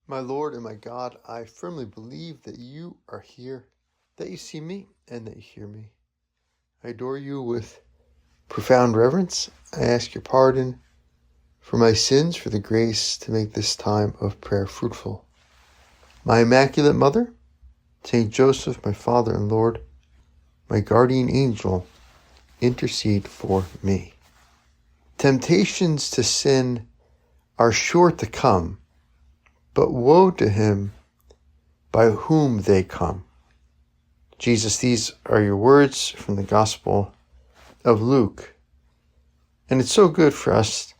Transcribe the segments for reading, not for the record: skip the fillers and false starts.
My Lord and my God, I firmly believe that you are here, that you see me, and that you hear me. I adore you with profound reverence. I ask your pardon for my sins, for the grace to make this time of prayer fruitful. My Immaculate Mother, Saint Joseph, my Father and Lord, my guardian angel, intercede for me. Temptations to sin are sure to come, but woe to him by whom they come. Jesus, these are your words from the Gospel of Luke. And it's so good for us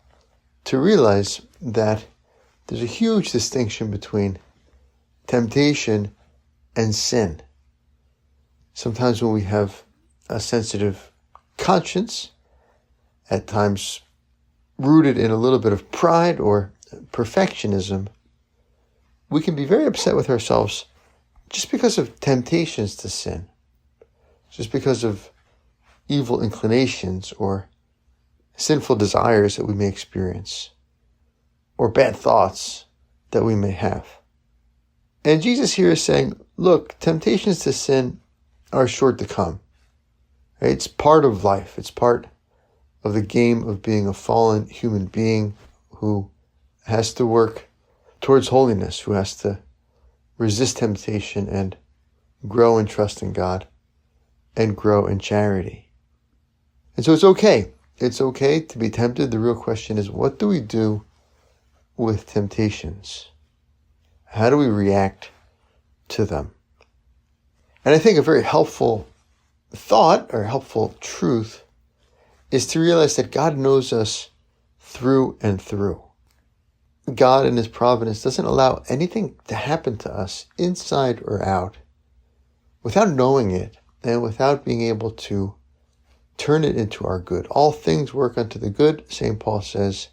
to realize that there's a huge distinction between temptation and sin. Sometimes when we have a sensitive conscience, at times rooted in a little bit of pride or perfectionism, we can be very upset with ourselves just because of temptations to sin, just because of evil inclinations or sinful desires that we may experience, or bad thoughts that we may have. And Jesus here is saying, look, temptations to sin are sure to come. It's part of life. It's part of the game of being a fallen human being who has to work towards holiness, who has to resist temptation and grow in trust in God and grow in charity. And so it's okay. It's okay to be tempted. The real question is, what do we do with temptations? How do we react to them? And I think a very helpful thought or helpful truth is to realize that God knows us through and through. God in his providence doesn't allow anything to happen to us, inside or out, without knowing it and without being able to turn it into our good. All things work unto the good, St. Paul says,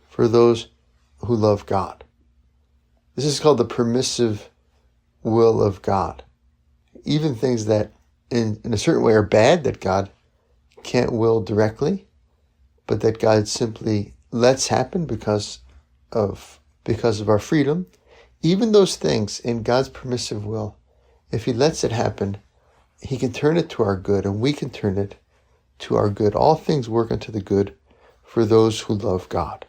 for those who love God. This is called the permissive will of God. Even things that in a certain way are bad, that God can't will directly, but that God simply lets happen because of our freedom. Even those things in God's permissive will, if he lets it happen, he can turn it to our good, and we can turn it to our good. All things work unto the good for those who love God.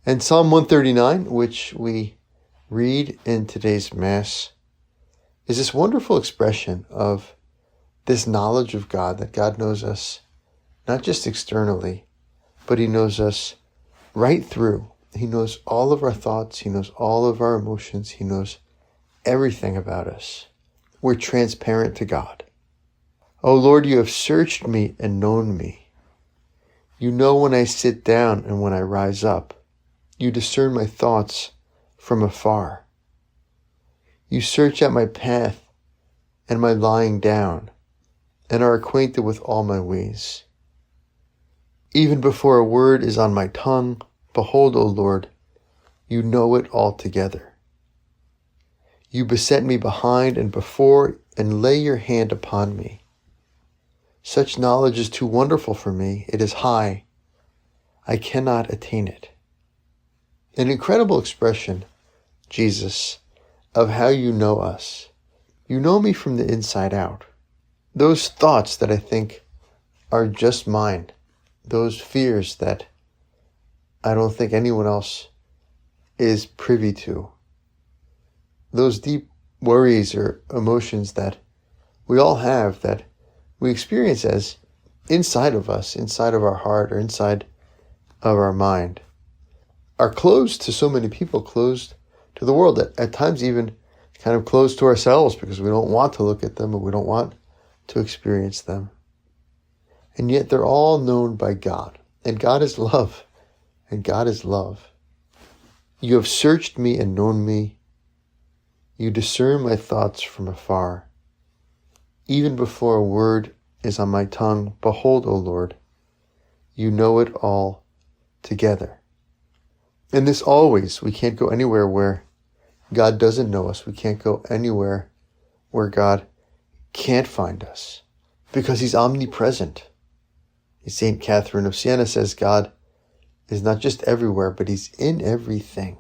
And Psalm 139, which we read in today's Mass, is this wonderful expression of this knowledge of God, that God knows us not just externally, but he knows us right through. He knows all of our thoughts. He knows all of our emotions. He knows everything about us. We're transparent to God. O Lord, you have searched me and known me. You know when I sit down and when I rise up. You discern my thoughts from afar. You search out my path and my lying down, and are acquainted with all my ways. Even before a word is on my tongue, behold, O Lord, you know it altogether. You beset me behind and before, and lay your hand upon me. Such knowledge is too wonderful for me. It is high. I cannot attain it. An incredible expression, Jesus, of how you know us. You know me from the inside out. Those thoughts that I think are just mine, those fears that I don't think anyone else is privy to, those deep worries or emotions that we all have, that we experience as inside of us, inside of our heart or inside of our mind, are closed to so many people, closed to the world, at times even kind of closed to ourselves because we don't want to look at them and we don't want to experience them. And yet they're all known by God. And God is love. And God is love. You have searched me and known me. You discern my thoughts from afar. Even before a word is on my tongue, behold, O Lord, you know it all together. And this always, we can't go anywhere where God doesn't know us. We can't go anywhere where God can't find us, because he's omnipresent. St. Catherine of Siena says God is not just everywhere, but he's in everything.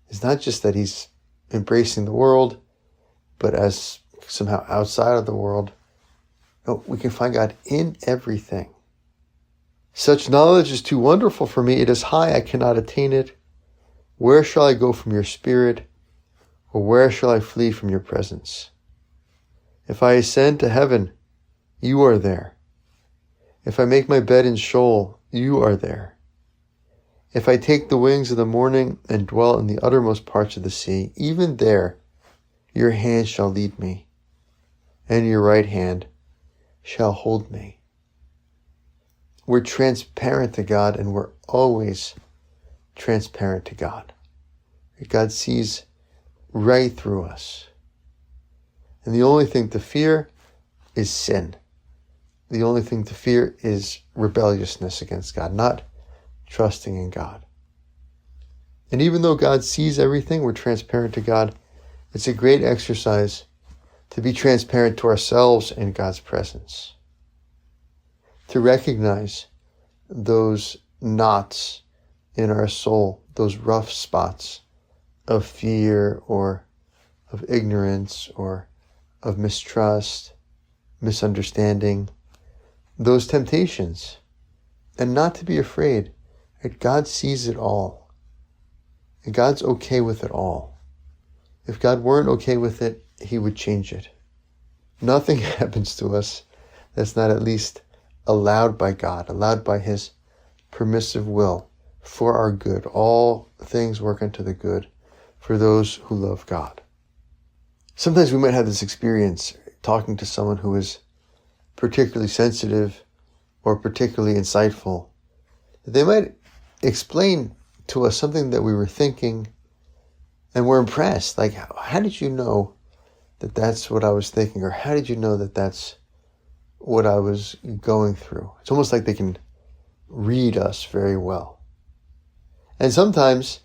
is not just that he's embracing the world, but as somehow outside of the world. No, we can find God in everything. Such knowledge is too wonderful for me. It is high, I cannot attain it. Where shall I go from your spirit? Or where shall I flee from your presence? If I ascend to heaven, you are there. If I make my bed in Sheol, you are there. If I take the wings of the morning and dwell in the uttermost parts of the sea, even there your hand shall lead me, and your right hand shall hold me. We're transparent to God, and we're always transparent to God. God sees right through us. And the only thing to fear is sin. The only thing to fear is rebelliousness against God, not trusting in God. And even though God sees everything, we're transparent to God. It's a great exercise to be transparent to ourselves in God's presence. To recognize those knots in our soul, those rough spots of fear or of ignorance or of mistrust, misunderstanding, those temptations, and not to be afraid. God sees it all, and God's okay with it all. If God weren't okay with it, he would change it. Nothing happens to us that's not at least allowed by God, allowed by his permissive will for our good. All things work unto the good for those who love God. Sometimes we might have this experience talking to someone who is particularly sensitive or particularly insightful. They might explain to us something that we were thinking, and we're impressed. Like, how did you know that that's what I was thinking? Or how did you know that that's what I was going through? It's almost like they can read us very well. And sometimes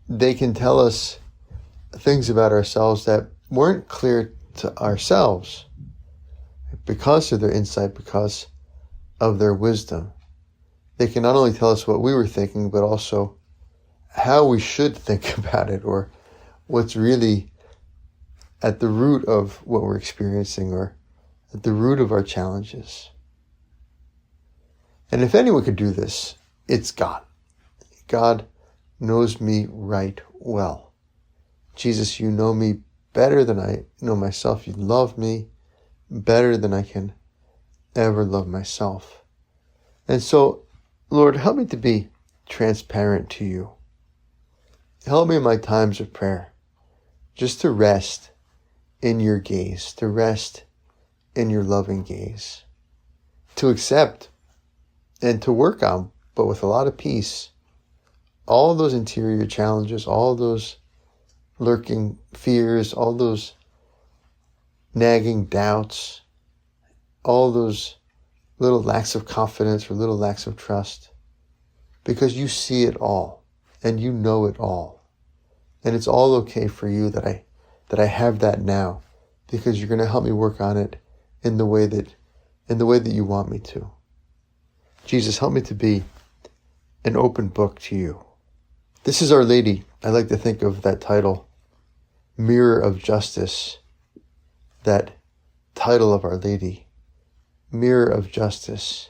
they can tell us things about ourselves that weren't clear to ourselves because of their insight, because of their wisdom. They can not only tell us what we were thinking, but also how we should think about it, or what's really at the root of what we're experiencing, or at the root of our challenges. And if anyone could do this, it's God. God knows me right well. Jesus, you know me better than I know myself. You love me better than I can ever love myself. And so, Lord, help me to be transparent to you. Help me in my times of prayer just to rest in your gaze, to rest in your loving gaze, to accept and to work on, but with a lot of peace, all those interior challenges, all those lurking fears, all those nagging doubts, all those little lacks of confidence or little lacks of trust, because you see it all and you know it all. And it's all okay for you that I have that now, because you're going to help me work on it in the way that you want me to. Jesus, help me to be an open book to you. This is Our Lady. I like to think of that title, Mirror of Justice, that title of Our Lady, Mirror of Justice,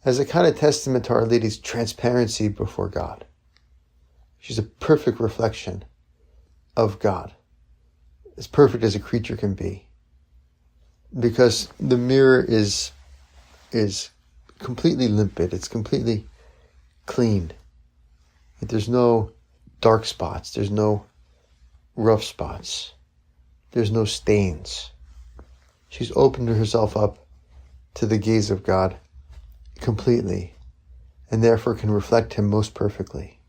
as a kind of testament to Our Lady's transparency before God. She's a perfect reflection of God, as perfect as a creature can be, because the mirror is completely limpid. It's completely clean. There's no dark spots. There's no rough spots. There's no stains. She's opened herself up to the gaze of God completely, and therefore can reflect him most perfectly.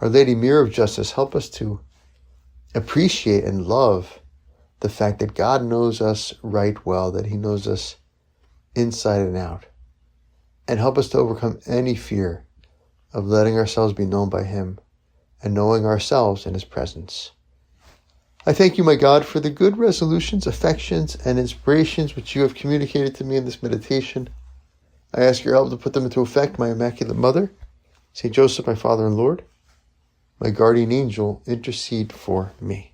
Our Lady, Mirror of Justice, help us to appreciate and love the fact that God knows us right well, that he knows us inside and out, and help us to overcome any fear of letting ourselves be known by him and knowing ourselves in his presence. I thank you, my God, for the good resolutions, affections, and inspirations which you have communicated to me in this meditation. I ask your help to put them into effect, my Immaculate Mother, St. Joseph, my Father and Lord. my guardian angel, intercede for me.